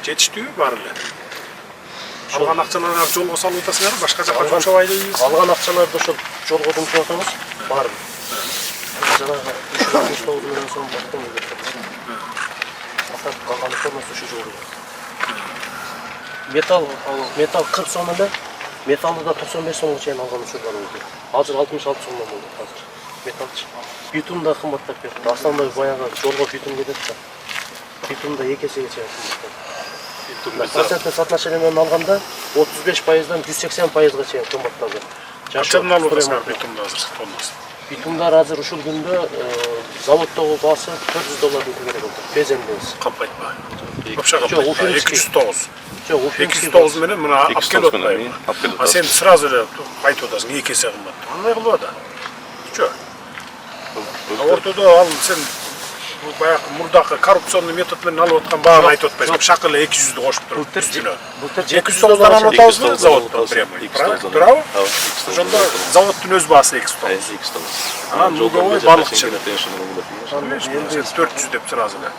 жетиштүү баары эле. Алган акчаларды жолго салып атасыңарбы, башка жака жумшабай элейбиз. Алган акчаларды ошол жолго жумшап атабыз. Баары. Жанагы 369 миллион сом бактым деп атабыз. Атап калган формасы ушу жолу. Металл 40 сом эле. Металлды да 95 сомго чейин алган учурлар болду. Азыр 66 сомдон болду азыр. Металлчы. Битум да кымбаттап кетти. Основной баягы жолго битум кетет да. Битум да 2 эсеге чейин кымбаттап. Проценттик соотношение менен алганда 35%дан 180%га чейин кымбаттады. Качан алып атасыңар битумду азыр тоннасы? Битумдар азыр ушул күндө заводдогу баасы $400 керек болду. Безендебиз. Кампайтпа. Вообще кампайтпа. 209. Жок, 209 менен мына алып келип атпайбы? А сен сразу эле айтып атасың 2 эсе кымбат. Андай кылып ата. Чо? Ортодо ал сен баягы мурдакы коррупционный метод менен алып аткан бааны айтып атпайсың. Шакы эле 200ду кошуп туруп. Былтыр 209 алып атабызбы заводдон прямой? Туурабы? Ошондо заводдун өз баасы 209. Анан бул баалыкчы. 400 деп сразу эле.